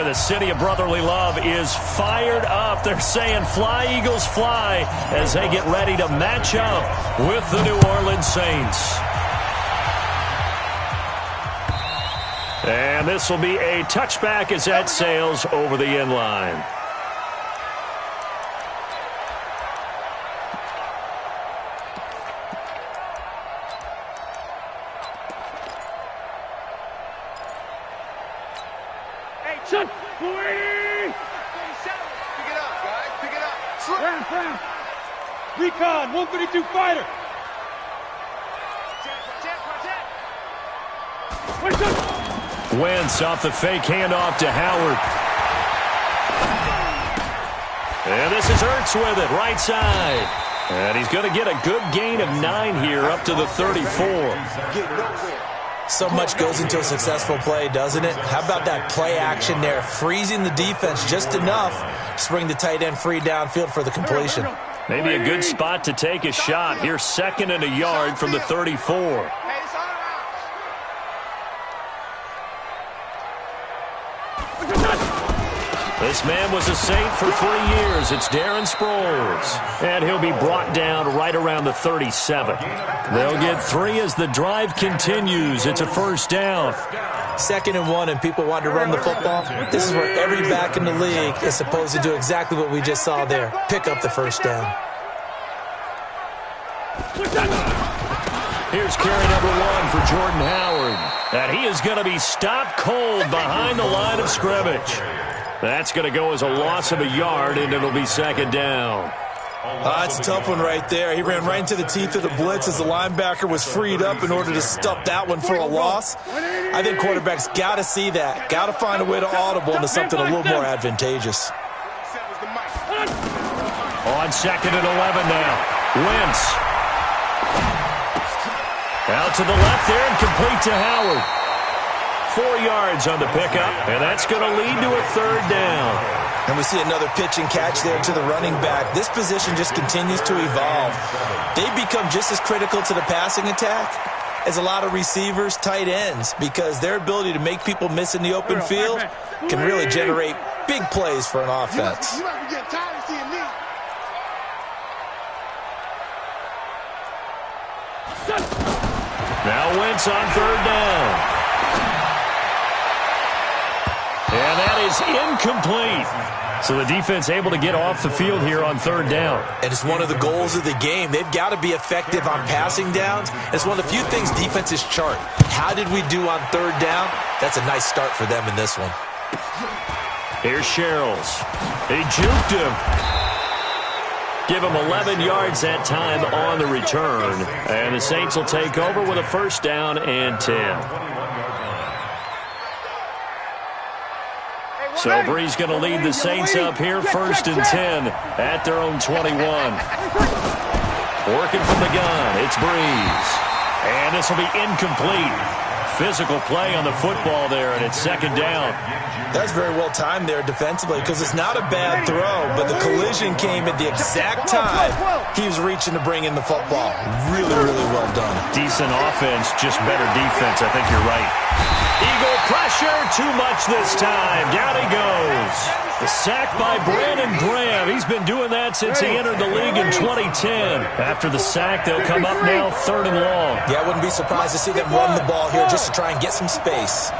the city of brotherly love is fired up. They're saying fly, Eagles, fly, as they get ready to match up with the New Orleans Saints. And this will be a touchback as that sails over the end line. Recon, 132 fighter. Wentz off the fake handoff to Howard. And this is Ertz with it, right side. And he's going to get a good gain of 9 here up to the 34. So much goes into a successful play, doesn't it? How about that play action there, freezing the defense just enough to bring the tight end free downfield for the completion. Maybe a good spot to take a shot. Here's 2nd and a yard from the 34. This man was a Saint for 3 years. It's Darren Sproles. And he'll be brought down right around the 37. They'll get 3 as the drive continues. It's a first down. 2nd and 1 and people want to run the football. This is where every back in the league is supposed to do exactly what we just saw there. Pick up the first down. Here's carry number 1 for Jordan Howard. And he is going to be stopped cold behind the line of scrimmage. That's going to go as a loss of a yard, and it'll be 2nd down. That's a tough one right there. He ran right into the teeth of the blitz as the linebacker was freed up in order to stuff that one for a loss. I think quarterbacks got to see that. Got to find a way to audible into something a little more advantageous. On 2nd and 11 now. Wentz. Out to the left there and complete to Howard. 4 yards on the pickup, and that's going to lead to a 3rd down. And we see another pitch and catch there to the running back. This position just continues to evolve. They become just as critical to the passing attack as a lot of receivers, tight ends, because their ability to make people miss in the open field can really generate big plays for an offense. Now Wentz on 3rd down. And that is incomplete. So the defense able to get off the field here on 3rd down. And it's one of the goals of the game. They've got to be effective on passing downs. It's one of the few things defenses chart. How did we do on 3rd down? That's a nice start for them in this one. Here's Sherrills. He juked him. Give him 11 yards that time on the return. And the Saints will take over with a 1st down and 10. So Bree's going to lead the Saints up here, 1st and 10 at their own 21. Working from the gun, it's Breeze. And this will be incomplete. Physical play on the football there, and it's 2nd down. That's very well timed there defensively because it's not a bad throw, but the collision came at the exact time he was reaching to bring in the football. Really, really well done. Decent offense, just better defense. I think you're right. Eagle pressure, too much this time. Down he goes. The sack by Brandon Graham. He's been doing that since he entered the league in 2010. After the sack, they'll come up now 3rd and long. Yeah, I wouldn't be surprised to see them run the ball here just to try and get some space.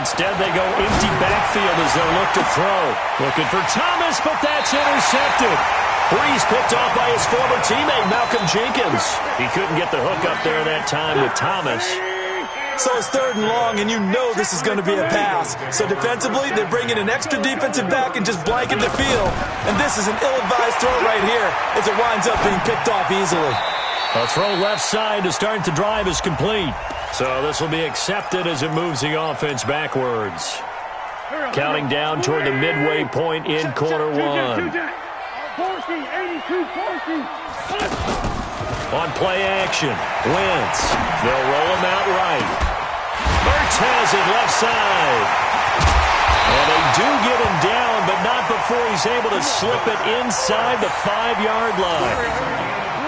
Instead, they go empty backfield as they'll look to throw. Looking for Thomas, but that's intercepted. Breeze picked off by his former teammate, Malcolm Jenkins. He couldn't get the hook up there that time with Thomas. So it's 3rd and long, and you know this is going to be a pass. So defensively, they bring in an extra defensive back and just blanket the field. And this is an ill-advised throw right here as it winds up being picked off easily. A throw left side to start the drive is complete. So this will be accepted as it moves the offense backwards. Counting down toward the midway point in quarter 1. On play action, Wentz. They'll roll him out right. Ertz has it left side. And they do get him down, but not before he's able to slip it inside the 5-yard line.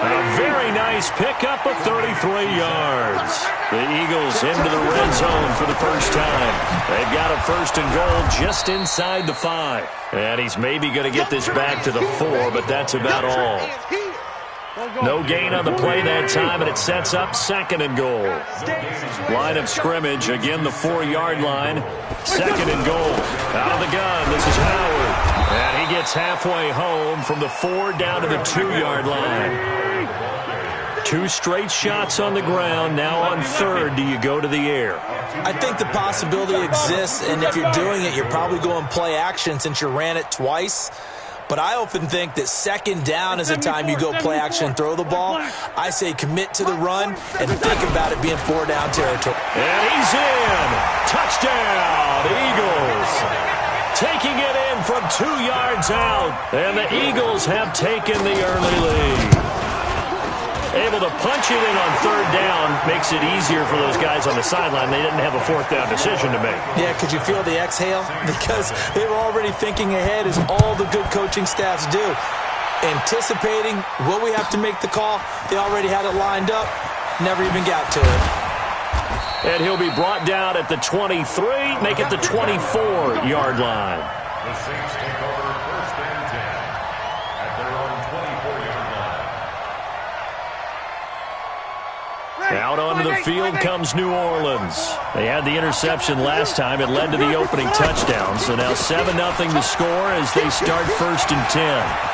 A very nice pickup of 33 yards. The Eagles into the red zone for the first time. They've got a 1st and goal just inside the 5. And he's maybe going to get this back to the 4, but that's about all. No gain on the play that time, and it sets up 2nd and goal. Line of scrimmage, again the 4-yard line. 2nd and goal. Out of the gun, this is Howard. And he gets halfway home from the 4 down to the 2-yard line. 2 straight shots on the ground. Now on 3rd, do you go to the air? I think the possibility exists, and if you're doing it, you're probably going play action since you ran it twice. But I often think that 2nd down is the time you go play action and throw the ball. I say commit to the run and think about it being 4-down territory. And he's in. Touchdown, Eagles. Taking it in from 2 yards out. And the Eagles have taken the early lead. Able to punch it in on 3rd down makes it easier for those guys on the sideline. They didn't have a 4th down decision to make. Yeah, could you feel the exhale? Because they were already thinking ahead, as all the good coaching staffs do. Anticipating, will we have to make the call? They already had it lined up. Never even got to it. And he'll be brought down at the 23, make it the 24-yard line. The Saints take over 1st and 10 at their own 24-yard line. Out onto the field comes New Orleans. They had the interception last time. It led to the opening touchdown. So now 7-0 to score as they start 1st and 10.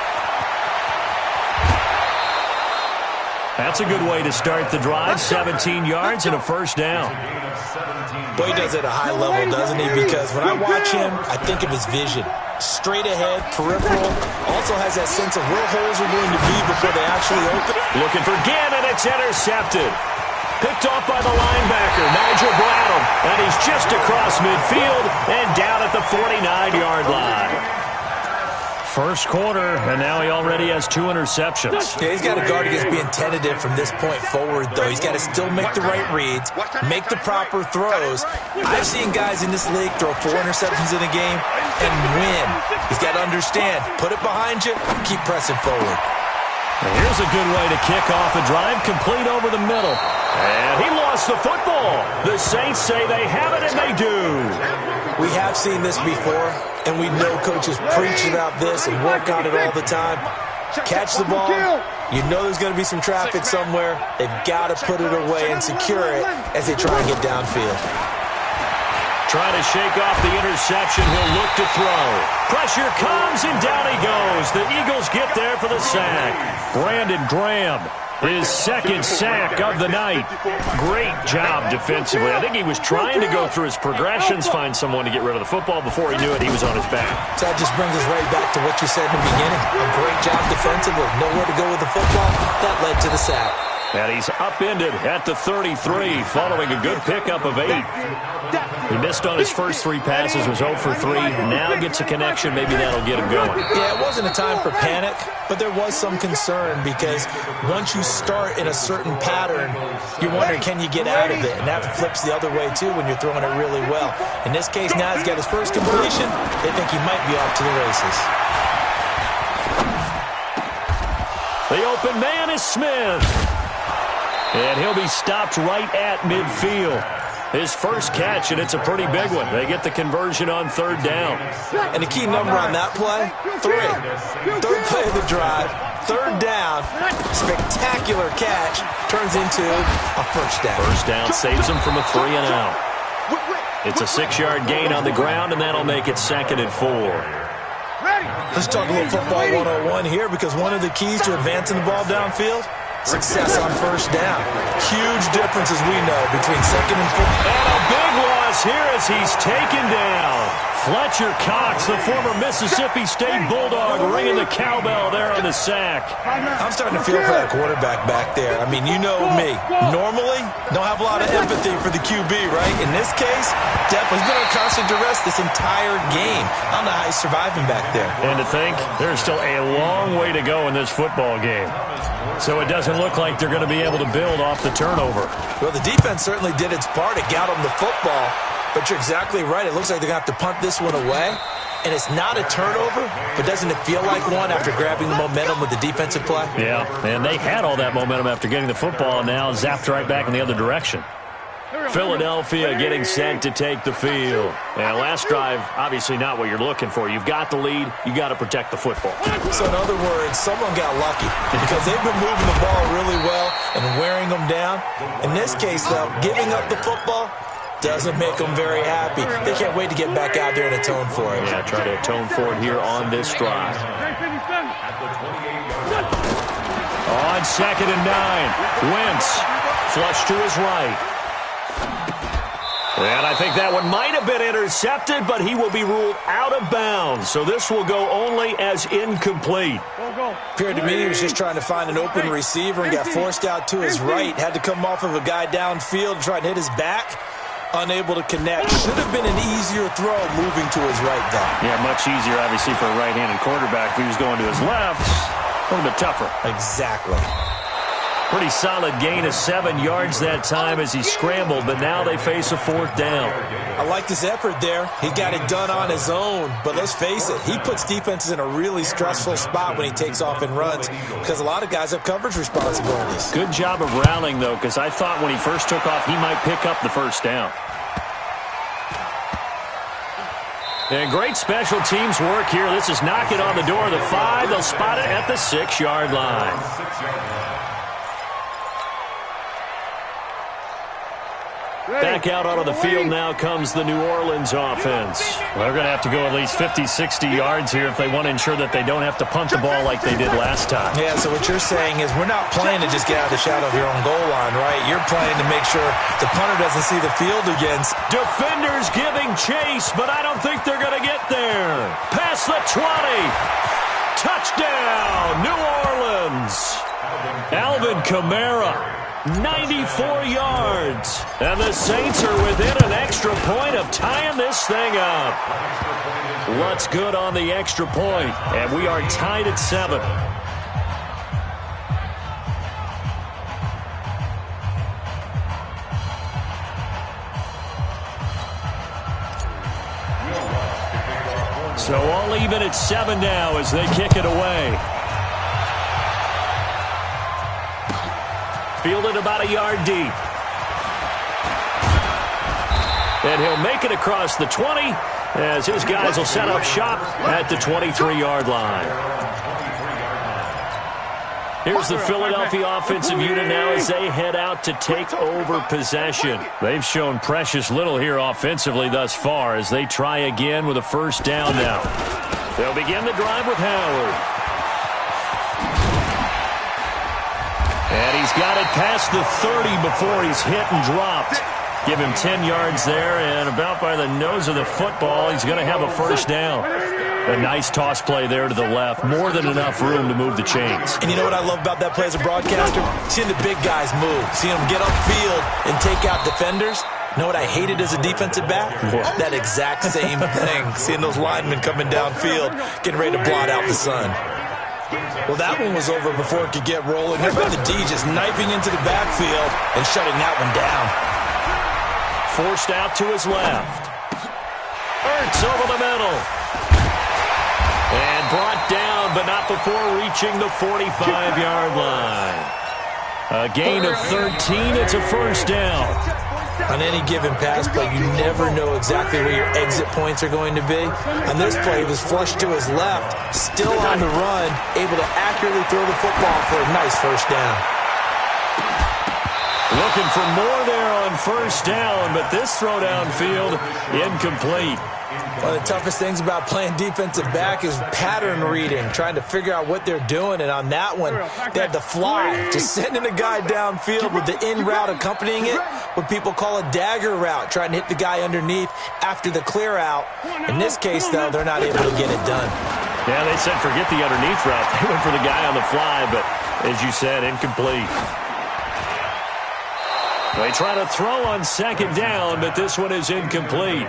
That's a good way to start the drive. 17 yards and a 1st down. Boy, he does it at a high level, doesn't he? Because when I watch him, I think of his vision. Straight ahead, peripheral. Also has that sense of where holes are going to be before they actually open. Looking for Gannon. It's intercepted. Picked off by the linebacker, Nigel Bradham. And he's just across midfield and down at the 49-yard line. First quarter, and now he already has 2 interceptions. Yeah, he's got to guard against being tentative from this point forward, though. He's got to still make the right reads, make the proper throws. I've seen guys in this league throw 4 interceptions in a game and win. He's got to understand, put it behind you, keep pressing forward. And here's a good way to kick off a drive, complete over the middle. And he lost the football. The Saints say they have it, and they do. We have seen this before, and we know coaches preach about this and work on it all the time. Catch the ball. You know there's going to be some traffic somewhere. They've got to put it away and secure it as they try and get downfield. Trying to shake off the interception. He'll look to throw. Pressure comes, and down he goes. The Eagles get there for the sack. Brandon Graham, his 2nd sack of the night. Great job defensively. I think he was trying to go through his progressions, find someone to get rid of the football. Before he knew it, he was on his back. So that just brings us right back to what you said in the beginning. A great job defensively. Nowhere to go with the football. That led to the sack. And he's upended at the 33, following a good pickup of 8. He missed on his first 3 passes, was 0 for 3. Now gets a connection. Maybe that'll get him going. Yeah, it wasn't a time for panic, but there was some concern because once you start in a certain pattern, you're wondering, can you get out of it? And that flips the other way, too, when you're throwing it really well. In this case, now he's got his first completion. They think he might be off to the races. The open man is Smith. And he'll be stopped right at midfield. His first catch, and it's a pretty big one. They get the conversion on 3rd down. And the key number on that play, 3. 3rd play of the drive, 3rd down, spectacular catch, turns into a 1st down. 1st down saves him from a 3 and out. It's a 6-yard gain on the ground, and that'll make it 2nd and 4. Let's talk a little football 101 here, because one of the keys to advancing the ball downfield, success on 1st down. Huge difference, as we know, between 2nd and 4th. And a big loss here as he's taken down. Fletcher Cox, the former Mississippi State Bulldog, ringing the cowbell there on the sack. I'm starting to feel for that quarterback back there. I mean, you know me. Normally, don't have a lot of empathy for the QB, right? In this case, definitely. He's been on constant duress this entire game. I don't know how he's surviving back there. And to think, there's still a long way to go in this football game. So it doesn't look like they're going to be able to build off the turnover. Well, the defense certainly did its part. It got them the football. But you're exactly right. It looks like they're going to have to punt this one away. and it's not a turnover, but doesn't it feel like one after grabbing the momentum with the defensive play? Yeah, and they had all that momentum after getting the football, and now zapped right back in the other direction. Philadelphia getting set to take the field. And last drive, obviously not what you're looking for. You've got the lead. You got to protect the football. So in other words, someone got lucky because they've been moving the ball really well and wearing them down. In this case, though, giving up the football doesn't make them very happy. They can't wait to get back out there and atone for it. Yeah, try to atone for it here on this drive. On 2nd and 9, Wentz flush to his right. And I think that one might have been intercepted, but he will be ruled out of bounds. So this will go only as incomplete. Appeared to me he was just trying to find an open receiver and got forced out to his right. Had to come off of a guy downfield and try to hit his back. Unable to connect. Should have been an easier throw moving to his right, though. Yeah, much easier, obviously, for a right-handed quarterback. If he was going to his left, a little bit tougher. Exactly. Pretty solid gain of 7 yards that time as he scrambled, but now they face a 4th down. I like his effort there. He got it done on his own, but let's face it, he puts defenses in a really stressful spot when he takes off and runs because a lot of guys have coverage responsibilities. Good job of rallying, though, because I thought when he first took off, he might pick up the 1st down. And great special teams work here. This is knocking on the door of the 5. They'll spot it at the 6-yard line. Back out onto the field now comes the New Orleans offense. Well, they're going to have to go at least 50, 60 yards here if they want to ensure that they don't have to punt the ball like they did last time. Yeah, so what you're saying is we're not playing to just get out of the shadow of your own goal line, right? You're playing to make sure the punter doesn't see the field against. Defenders giving chase, but I don't think they're going to get there. Past the 20. Touchdown, New Orleans. Alvin Kamara. 94 yards. And the Saints are within an extra point of tying this thing up. What's good on the extra point? And we are tied at 7. So all even at 7 now as they kick it away. Fielded about a yard deep. And he'll make it across the 20 as his guys will set up shop at the 23-yard line. Here's the Philadelphia offensive unit now as they head out to take over possession. They've shown precious little here offensively thus far as they try again with a 1st down now. They'll begin the drive with Howard. And he's got it past the 30 before he's hit and dropped. Give him 10 yards there, and about by the nose of the football, he's going to have a 1st down. A nice toss play there to the left. More than enough room to move the chains. And you know what I love about that play as a broadcaster? Seeing the big guys move. Seeing them get upfield and take out defenders. You know what I hated as a defensive back? What? That exact same thing. Seeing those linemen coming downfield, getting ready to blot out the sun. Well, that one was over before it could get rolling. How about the D just knifing into the backfield and shutting that one down? Forced out to his left. Ertz over the middle. And brought down, but not before reaching the 45-yard line. A gain of 13. It's a 1st down. On any given pass play, you never know exactly where your exit points are going to be. On this play, he was flushed to his left, still on the run, able to accurately throw the football for a nice 1st down. Looking for more there on 1st down, but this throw downfield incomplete. One of the toughest things about playing defensive back is pattern reading, trying to figure out what they're doing. And on that one, they had the fly, just sending a guy downfield with the in route accompanying it, what people call a dagger route, trying to hit the guy underneath after the clear out. In this case, though, they're not able to get it done. Yeah, they said forget the underneath route. They went for the guy on the fly, but as you said, incomplete. They try to throw on 2nd down, but this one is incomplete.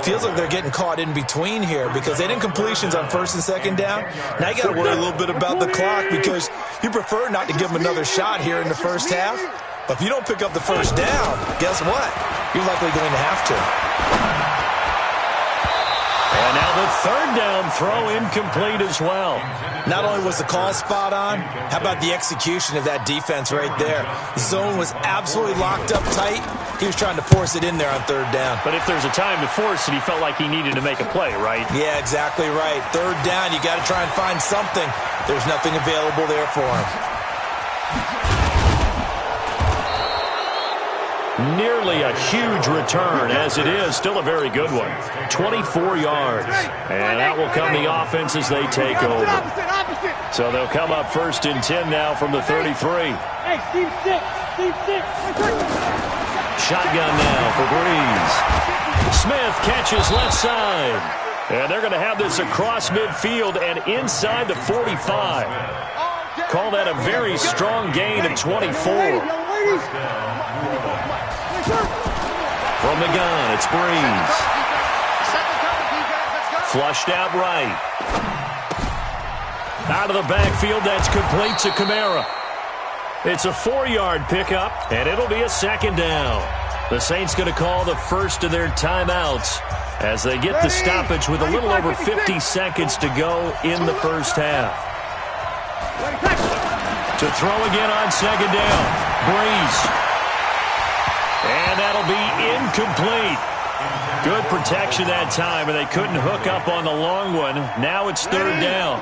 Feels like they're getting caught in between here because they didn't completions on 1st and 2nd down. Now you got to worry a little bit about the clock because you prefer not to give them another shot here in the 1st half. But if you don't pick up the 1st down, guess what? You're likely going to have to. And now the third down throw incomplete as well. Not only was the call spot on, how about the execution of that defense right there? The zone was absolutely locked up tight. He was trying to force it in there on third down. But if there's a time to force it, he felt like he needed to make a play, right? Yeah, exactly right. Third down, you got to try and find something. There's nothing available there for him. Nearly a huge return, as it is still a very good one. 24 yards. And that will come the offense as they take over. So they'll come up first and 10 now from the 33. Hey, Steve 6. Steve 6. Shotgun now for Breeze. Smith catches left side. And they're going to have this across midfield and inside the 45. Call that a very strong gain of 24. From the gun, it's Breeze. Flushed out right. Out of the backfield, that's complete to Kamara. It's a 4-yard pickup, and it'll be a second down. The Saints going to call the first of their timeouts as they get the stoppage with a little over 50 seconds to go in the first half. To throw again on second down. Breeze. And that'll be incomplete. Good protection that time, and they couldn't hook up on the long one. Now it's third down.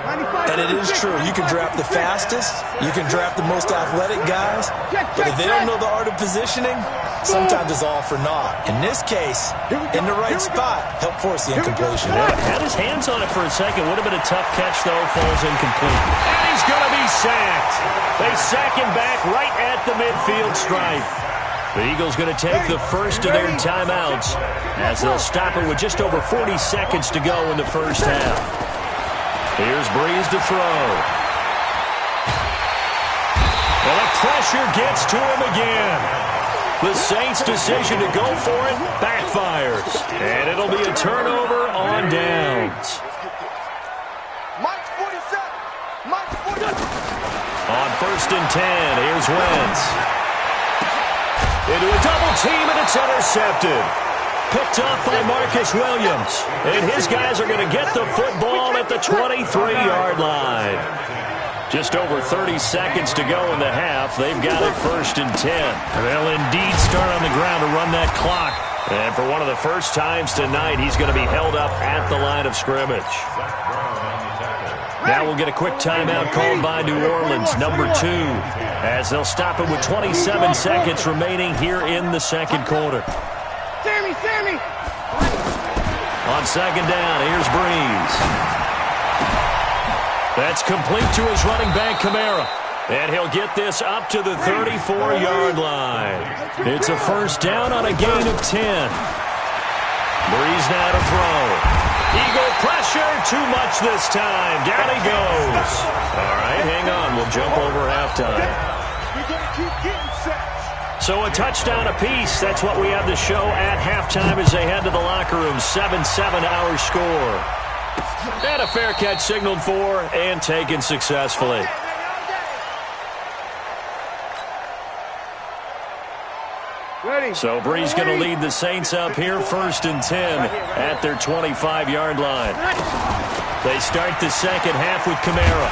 And it is true. You can draft the fastest. You can draft the most athletic guys. But if they don't know the art of positioning, sometimes it's all for naught. In this case, in the right spot, help force the incompletion. Yeah, had his hands on it for a second. Would have been a tough catch, though. Falls incomplete. And he's going to be sacked. They sack him back right at the midfield stripe. The Eagles going to take the first of their timeouts as they'll stop it with just over 40 seconds to go in the first half. Here's Breeze to throw. Well, the pressure gets to him again. The Saints' decision to go for it backfires. And it'll be a turnover on downs. On first and 10, here's Wentz. Into a double team, and it's intercepted. Picked up by Marcus Williams. And his guys are going to get the football at the 23-yard line. Just over 30 seconds to go in the half. They've got it first and 10. They'll indeed start on the ground to run that clock. And for one of the first times tonight, he's going to be held up at the line of scrimmage. Now we'll get a quick timeout called by New Orleans, number 2, as they'll stop it with 27 seconds remaining here in the second quarter. Sammy! On second down, here's Breeze. That's complete to his running back, Kamara. And he'll get this up to the 34-yard line. It's a first down on a gain of 10. Breeze now to throw. Eagle pressure, too much this time. Down he goes. All right, hang on. We'll jump over halftime. So a touchdown apiece. That's what we have to show at halftime as they head to the locker room. 7-7 our score. And a fair catch signaled for and taken successfully. So Breeze going to lead the Saints up here first and 10 at their 25-yard line. They start the second half with Kamara.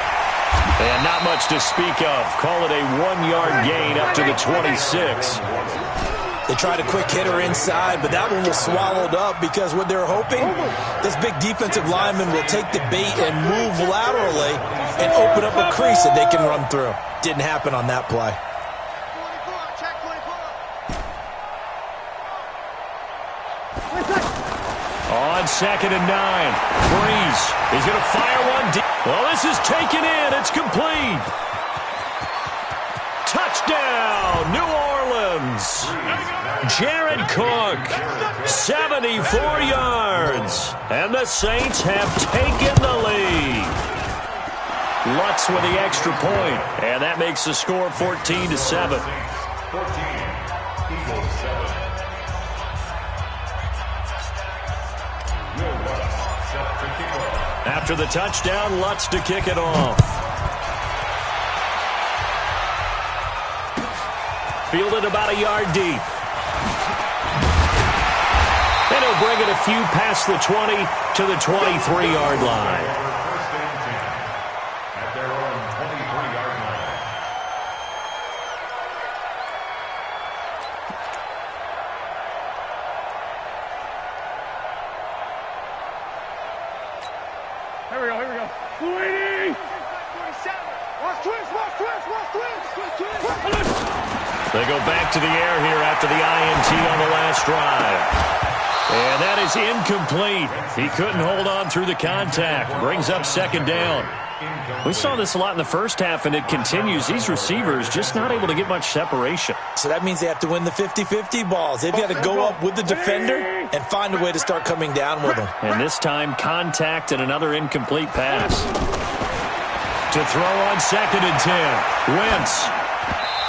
And not much to speak of. Call it a 1-yard gain up to the 26. They tried a quick hitter inside, but that one was swallowed up because what they're hoping, this big defensive lineman will take the bait and move laterally and open up a crease that they can run through. Didn't happen on that play. On second and 9, Breeze is going to fire one deep. Well, this is taken in. It's complete. Touchdown, New Orleans. Jared Cook, 74 yards. And the Saints have taken the lead. Lutz with the extra point, and that makes the score 14-7. 14, Eagles 7. After the touchdown, Lutz to kick it off. Fielded about a yard deep. And he'll bring it a few past the 20 to the 23-yard line. First and 10 at their own 23-yard line. Here we go, here we go. 280! 47! Watch twins! They go back to the air here after the INT on the last drive. And that is incomplete. He couldn't hold on through the contact. Brings up second down. We saw this a lot in the first half, and it continues. These receivers just not able to get much separation. So that means they have to win the 50-50 balls. They've got to go up with the defender and find a way to start coming down with them. And this time, contact and another incomplete pass. To throw on second and 10. Wentz.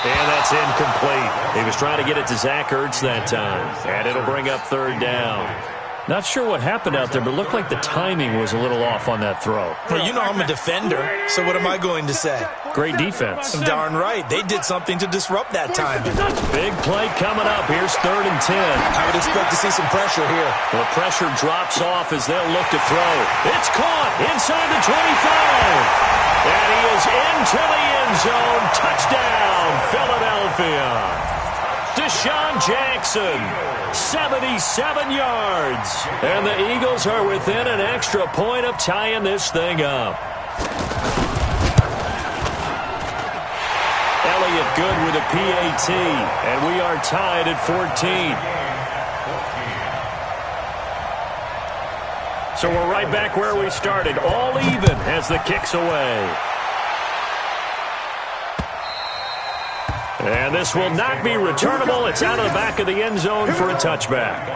And that's incomplete. He was trying to get it to Zach Ertz that time. And it'll bring up third down. Not sure what happened out there, but it looked like the timing was a little off on that throw. Well, you know I'm a defender, so what am I going to say? Great defense. Darn right. They did something to disrupt that timing. Big play coming up. Here's third and 10. I would expect to see some pressure here. The pressure drops off as they'll look to throw. It's caught inside the 25. And he is into the end zone. Touchdown, Philadelphia. Deshaun Jackson, 77 yards. And the Eagles are within an extra point of tying this thing up. Elliott good with a PAT. And we are tied at 14. So we're right back where we started. All even as the kick's away. And this will not be returnable. It's out of the back of the end zone for a touchback.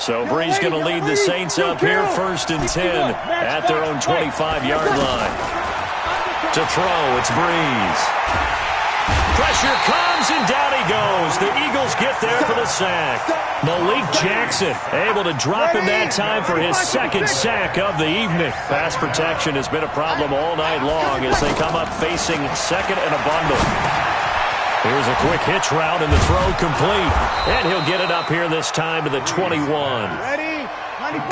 So Bree's going to lead the Saints up here, first and 10 at their own 25-yard line. To throw, it's Breeze. Pressure comes, and down he goes. The Eagles get there for the sack. Malik Jackson able to drop him that time for his second sack of the evening. Pass protection has been a problem all night long as they come up facing second and a bundle. Here's a quick hitch route, and the throw complete. And he'll get it up here this time to the 21.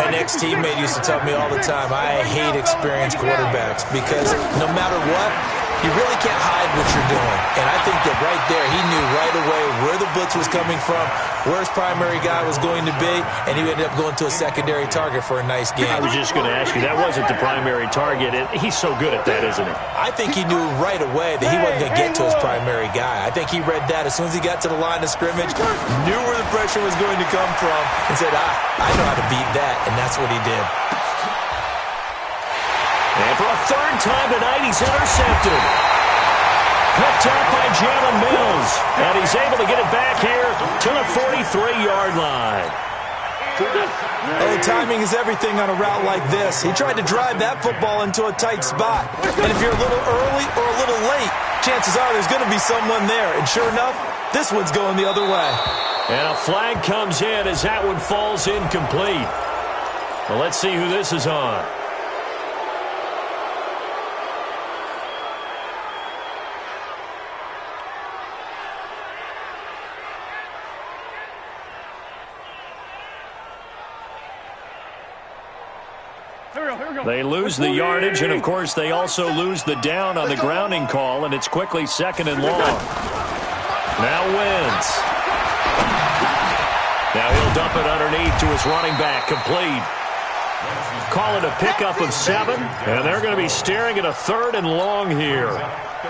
An ex-teammate used to tell me all the time, I hate experienced quarterbacks because no matter what, you really can't hide what you're doing. And I think that right there, he knew right away where the blitz was coming from, where his primary guy was going to be, and he ended up going to a secondary target for a nice game. I was just going to ask you, that wasn't the primary target, and he's so good at that, isn't he? I think he knew right away that he wasn't going to get to his primary guy. I think he read that as soon as he got to the line of scrimmage, knew where the pressure was going to come from, and said, I know how to beat that, and that's what he did. And for a third time tonight, he's intercepted. Picked up by Jalen Mills. And he's able to get it back here to the 43-yard line. Oh, timing is everything on a route like this. He tried to drive that football into a tight spot. And if you're a little early or a little late, chances are there's going to be someone there. And sure enough, this one's going the other way. And a flag comes in as that one falls incomplete. Well, let's see who this is on. They lose the yardage, and, of course, they also lose the down on the grounding call, and it's quickly second and long. Now Wentz. Now he'll dump it underneath to his running back, complete. Call it a pickup of 7, and they're going to be staring at a third and long here.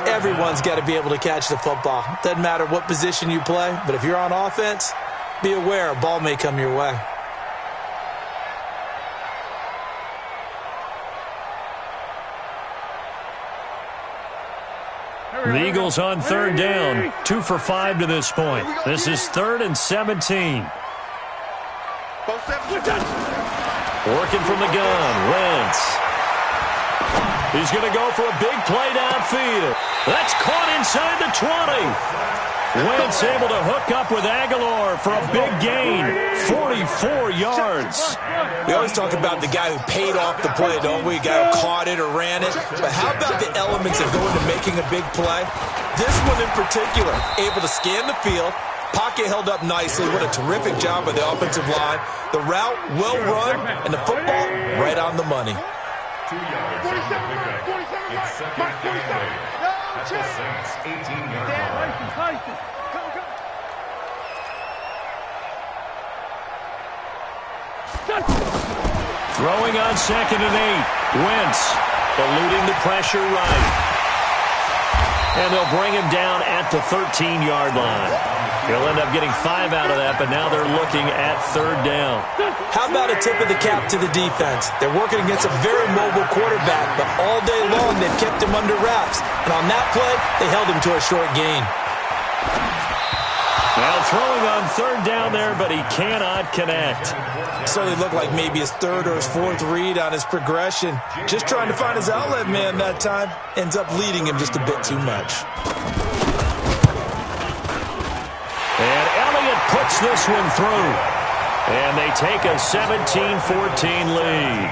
Everyone's got to be able to catch the football. Doesn't matter what position you play, but if you're on offense, be aware a ball may come your way. The Eagles on third down, 2 for 5 to this point. This is 3rd and 17. Working from the gun, Wentz. He's going to go for a big play downfield. That's caught inside the 20. Wentz able to hook up with Aguilar for a big gain, 44 yards. We always talk about the guy who paid off the play, don't we? The guy who caught it or ran it. But how about the elements that go into making a big play? This one in particular, able to scan the field, pocket held up nicely. What a terrific job by the offensive line. The route well run, and the football right on the money. 2 yards on the pickup. It's second and 8 at the Saints' 18-yard line. Throwing on 2nd and 8. Wentz eluding the pressure right. And they'll bring him down at the 13-yard line. He'll end up getting 5 out of that, but now they're looking at 3rd down. How about a tip of the cap to the defense? They're working against a very mobile quarterback, but all day long they've kept him under wraps. And on that play, they held him to a short gain. Now throwing on 3rd down there, but he cannot connect. Certainly looked like maybe his 3rd or his 4th read on his progression. Just trying to find his outlet man that time. Ends up leading him just a bit too much. And Elliott puts this one through. And they take a 17-14 lead.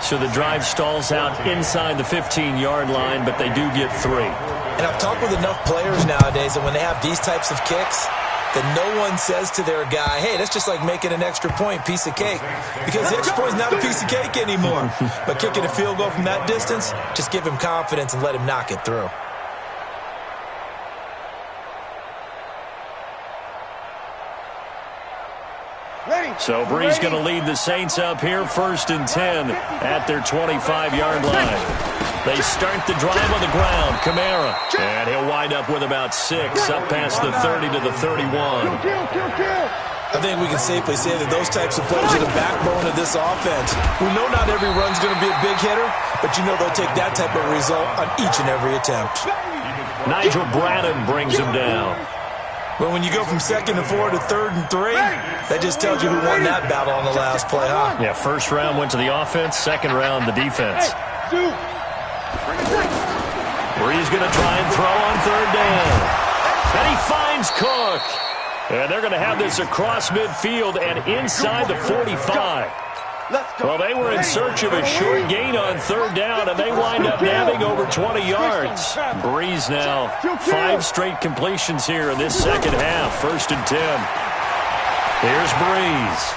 So the drive stalls out inside the 15-yard line, but they do get 3. And I've talked with enough players nowadays that when they have these types of kicks, that no one says to their guy, hey, that's just like making an extra point, piece of cake. Because the extra point is not a piece of cake anymore. But kicking a field goal from that distance, just give him confidence and let him knock it through. So Bree's going to lead the Saints up here, 1st and 10 at their 25-yard line. They start the drive on the ground. Kamara. And he'll wind up with about 6, up past the 30 to the 31. I think we can safely say that those types of plays are the backbone of this offense. We know not every run's going to be a big hitter, but you know they'll take that type of result on each and every attempt. Nigel Bradham brings him down. Well, when you go from 2nd and 4 to 3rd and 3, that just tells you who won that battle on the last play, huh? Yeah, 1st round went to the offense, 2nd round the defense. Bree's going to try and throw on 3rd down. And he finds Cook. And they're going to have this across midfield and inside the 45. Well, they were in search of a short gain on 3rd down, and they wind up nabbing over 20 yards. Breeze now, 5 straight completions here in this second half, 1st and 10. Here's Breeze.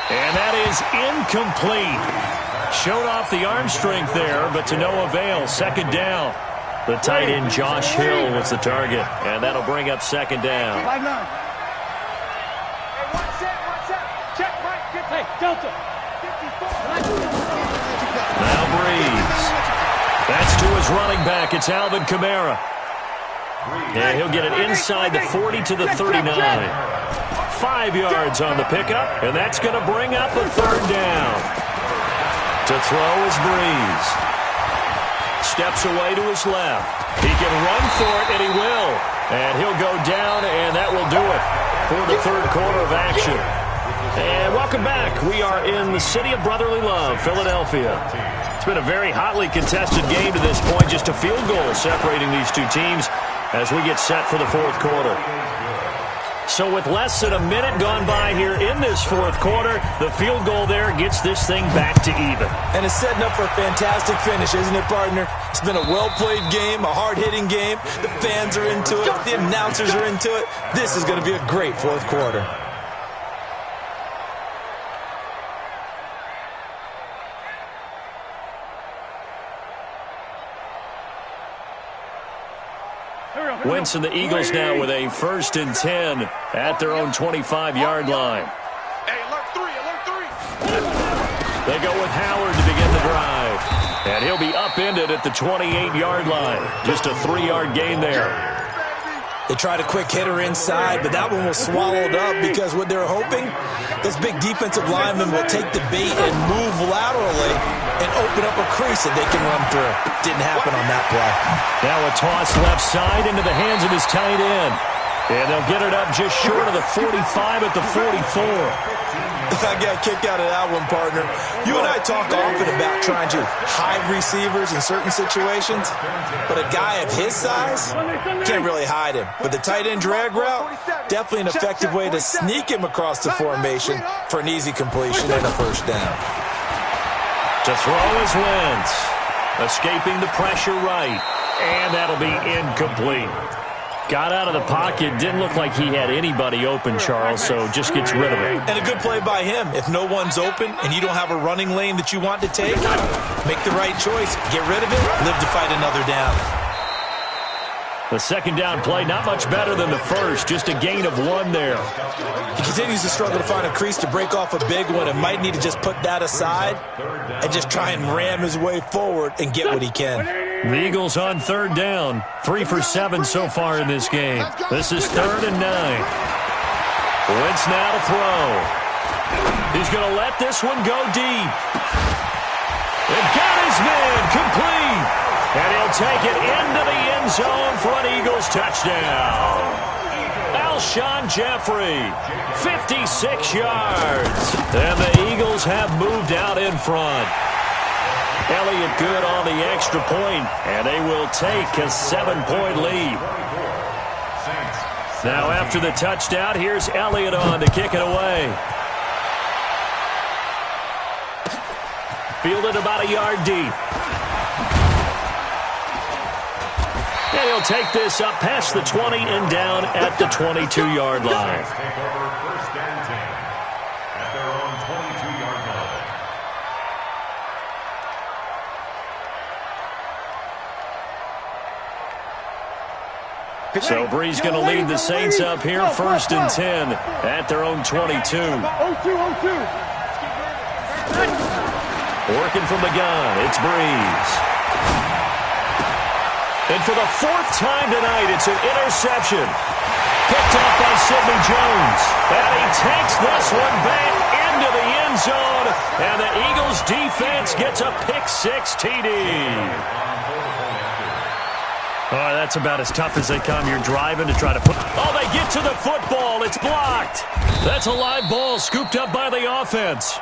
And that is incomplete. Showed off the arm strength there, but to no avail. 2nd down. The tight end, Josh Hill, was the target, and that'll bring up 2nd down. Now Breeze. That's to his running back. It's Alvin Kamara. And he'll get it inside the 40 to the 39. 5 yards on the pickup, and that's going to bring up a 3rd down. To throw is Breeze. Steps away to his left. He can run for it, and he will. And he'll go down, and that will do it for the 3rd quarter of action. And welcome back. We are in the city of brotherly love, Philadelphia. It's been a very hotly contested game to this point. Just a field goal separating these two teams as we get set for the 4th quarter. So with less than a minute gone by here in this 4th quarter, the field goal there gets this thing back to even. And it's setting up for a fantastic finish, isn't it, partner? It's been a well-played game, a hard-hitting game. The fans are into it. The announcers are into it. This is going to be a great 4th quarter. Wentz and the Eagles now with a 1st and 10 at their own 25-yard line. Alert 3. They go with Howard to begin the drive. And he'll be upended at the 28-yard line. Just a 3-yard gain there. They tried a quick hitter inside, but that one was swallowed up because what they're hoping, those big defensive linemen will take the bait and move laterally and open up a crease that they can run through. Didn't happen on that play. Now a toss left side into the hands of his tight end. And they'll get it up just short of the 45 at the 44. I got a kick out of that one, partner. You and I talk often about trying to hide receivers in certain situations, but a guy of his size can't really hide him. But the tight end drag route, definitely an effective way to sneak him across the formation for an easy completion and a first down. To throw is Wentz, escaping the pressure right, and that'll be incomplete. Got out of the pocket, didn't look like he had anybody open, Charles, so just gets rid of it. And a good play by him. If no one's open and you don't have a running lane that you want to take, make the right choice. Get rid of it, live to fight another down. The second down play, not much better than the first, just a gain of 1 there. He continues to struggle to find a crease to break off a big one and might need to just put that aside and just try and ram his way forward and get what he can. The Eagles on third down, 3 for 7 so far in this game. This is 3rd and 9. Wentz now to throw. He's going to let this one go deep. And got his man complete. And he'll take it into the end zone for an Eagles touchdown. Alshon Jeffrey, 56 yards. And the Eagles have moved out in front. Elliott good on the extra point, and they will take a 7-point lead. Now after the touchdown, here's Elliott on to kick it away. Fielded about a yard deep. And he'll take this up past the 20 and down at the 22-yard line. So Bree's going to lead the Saints up here, 1st and 10 at their own 22. Working from the gun, it's Breeze. And for the 4th time tonight, it's an interception. Picked off by Sidney Jones. And he takes this one back into the end zone. And the Eagles defense gets a pick-6 TD. Oh, that's about as tough as they come. You're driving to try to put... Oh, they get to the football. It's blocked. That's a live ball scooped up by the offense.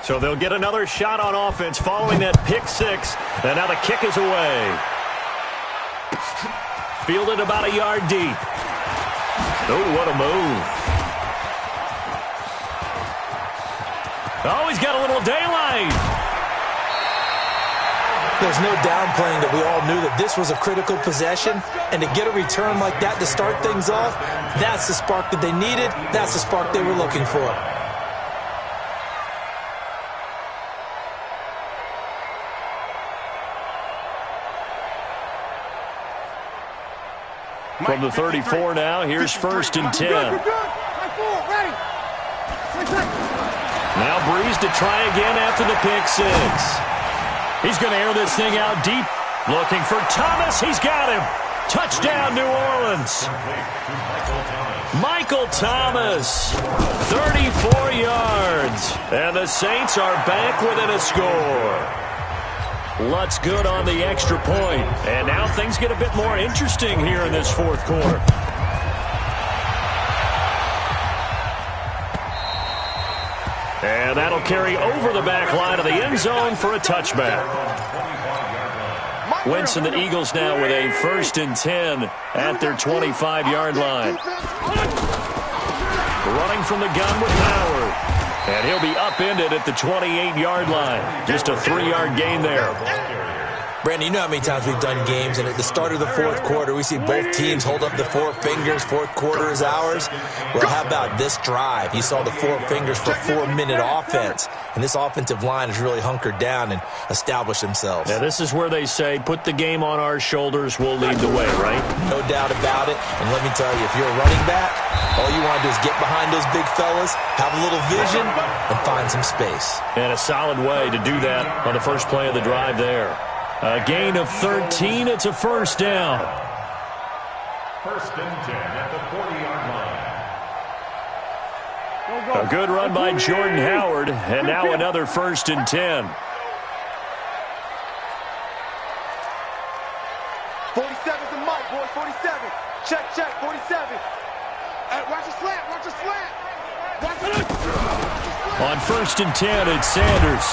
So they'll get another shot on offense following that pick-6. And now the kick is away. Fielded about a yard deep. Oh, what a move. Oh, he's got a little daylight. There's no downplaying that we all knew that this was a critical possession, and to get a return like that to start things off, that's the spark that they needed. That's the spark they were looking for. From the 34 now, here's 1st and 10. Now Breeze to try again after the pick-6. He's going to air this thing out deep. Looking for Thomas. He's got him. Touchdown, New Orleans. Michael Thomas, 34 yards. And the Saints are back within a score. Lutz good on the extra point. And now things get a bit more interesting here in this 4th quarter. And that'll carry over the back line of the end zone for a touchback. Wentz and the Eagles now with a 1st and 10 at their 25-yard line. Running from the gun with Howard. And he'll be upended at the 28-yard line. Just a 3-yard gain there. Brandon, you know how many times we've done games, and at the start of the 4th quarter, we see both teams hold up the 4 fingers. 4th quarter is ours. Well, how about this drive? You saw the 4 fingers for a 4-minute offense, and this offensive line has really hunkered down and established themselves. Yeah, this is where they say, put the game on our shoulders, we'll lead the way, right? No doubt about it. And let me tell you, if you're a running back, all you want to do is get behind those big fellas, have a little vision, and find some space. And a solid way to do that on the first play of the drive there. A gain of 13. It's a 1st down. 1st and 10 at the 40-yard line. A good run by Jordan Howard, and now another 1st and 10. 47's the mic, boy. 47. Check, 47. Watch the slant, watch the slant. On 1st and 10, it's Sanders.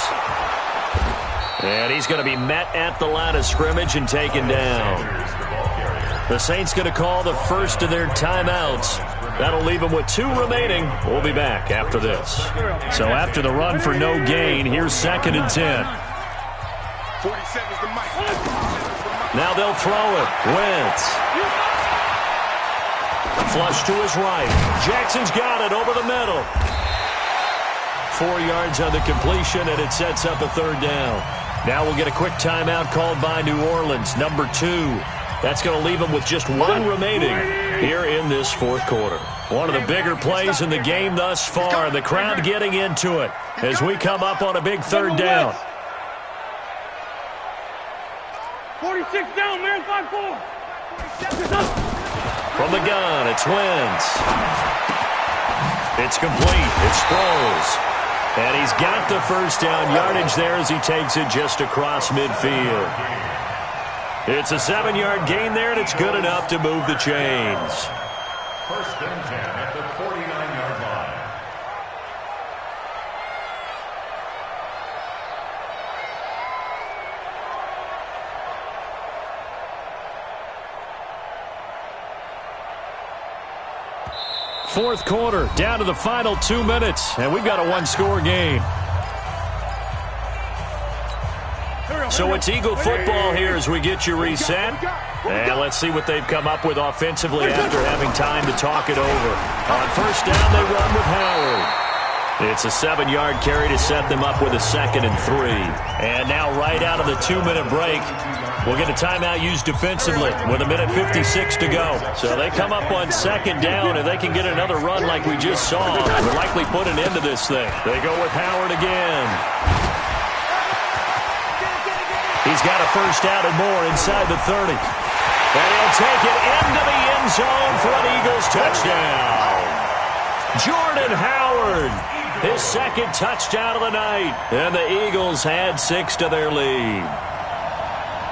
And he's going to be met at the line of scrimmage and taken down. The Saints going to call the first of their timeouts. That'll leave them with 2 remaining. We'll be back after this. So after the run for no gain, here's 2nd and 10. 47's the mic. Now they'll throw it. Wentz. Flush to his right. Jackson's got it over the middle. 4 yards on the completion, and it sets up a 3rd down. Now we'll get a quick timeout called by New Orleans, number 2. That's going to leave them with just 1 remaining here in this 4th quarter. One of the bigger plays in the game thus far. The crowd getting into it as we come up on a big 3rd down. 46 down, man, 5-4. From the gun, it's Wentz. It's complete. It's Sproles. And he's got the 1st down yardage there as he takes it just across midfield. It's a 7-yard gain there, and it's good enough to move the chains. 1st and 10 at the 49-yard line. Fourth quarter, down to the final 2 minutes, and we've got a 1-score game. So it's Eagle football here as we get you reset. And let's see what they've come up with offensively after having time to talk it over. On 1st down, they run with Howard. It's a 7-yard carry to set them up with a 2nd and 3. And now right out of the 2-minute break, we'll get a timeout used defensively with 1:56 to go. So they come up on 2nd down, and they can get another run like we just saw. We'll likely put an end to this thing. They go with Howard again. He's got a 1st out and more inside the 30. And he'll take it into the end zone for an Eagles touchdown. Jordan Howard, his 2nd touchdown of the night. And the Eagles add 6 to their lead.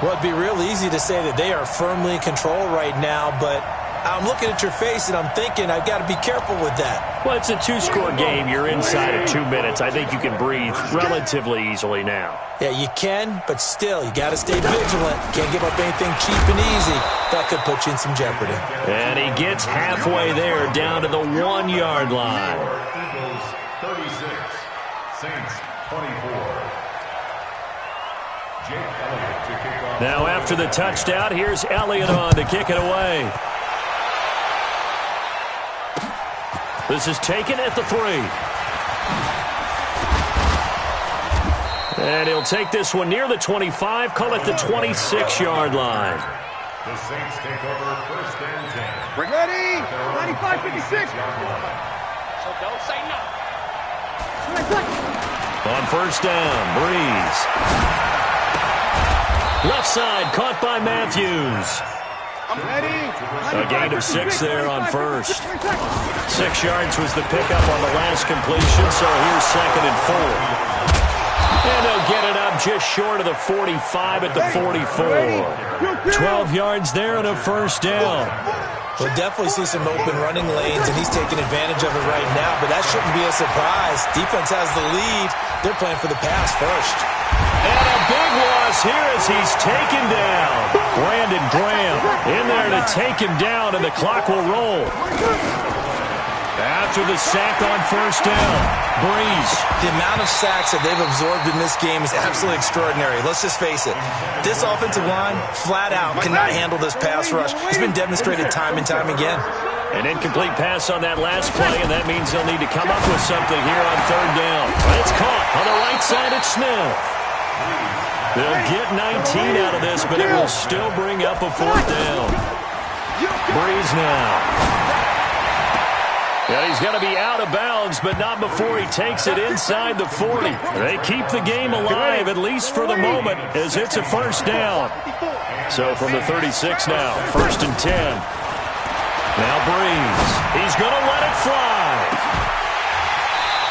Well, it'd be real easy to say that they are firmly in control right now, but I'm looking at your face and I'm thinking I've got to be careful with that. Well, it's a 2-score game. You're inside of 2 minutes. I think you can breathe relatively easily now. Yeah, you can, but still, you got to stay vigilant. Can't give up anything cheap and easy. That could put you in some jeopardy. And he gets halfway there, down to the 1-yard line. Eagles 36, Saints 24. Jake Elliott to kick off. Now after the touchdown, here's Elliott on to kick it away. This is taken at the 3. And he'll take this one near the 25, call it the 26-yard line. The Saints take over 1st and 10. Ready? 95-56. So don't say no. On 1st down, Breeze. Left side, caught by Matthews. A gain of 6 there on 1st. 6 yards was the pickup on the last completion, so here's 2nd and 4. And they'll get it up just short of the 45 at the 44. 12 yards there and a 1st down. We'll definitely see some open running lanes, and he's taking advantage of it right now, but that shouldn't be a surprise. Defense has the lead. They're playing for the pass first. And a big loss here as he's taken down. Brandon Graham in there to take him down, and the clock will roll. After the sack on 1st down, Breeze. The amount of sacks that they've absorbed in this game is absolutely extraordinary. Let's just face it. This offensive line, flat out, cannot handle this pass rush. It's been demonstrated time and time again. An incomplete pass on that last play, and that means they'll need to come up with something here on 3rd down. It's caught on the right side at Smith. They'll get 19 out of this, but it will still bring up a 4th down. Breeze now. Yeah, he's going to be out of bounds, but not before he takes it inside the 40. They keep the game alive, at least for the moment, as it's a 1st down. So from the 36 now, 1st and 10. Now Breeze. He's going to let it fly.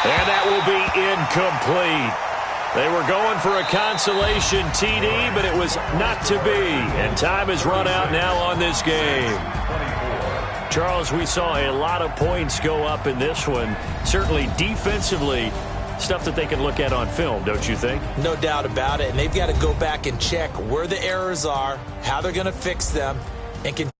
And that will be incomplete. They were going for a consolation TD, but it was not to be. And time has run out now on this game. Charles, we saw a lot of points go up in this one. Certainly defensively, stuff that they can look at on film, don't you think? No doubt about it. And they've got to go back and check where the errors are, how they're going to fix them, and continue.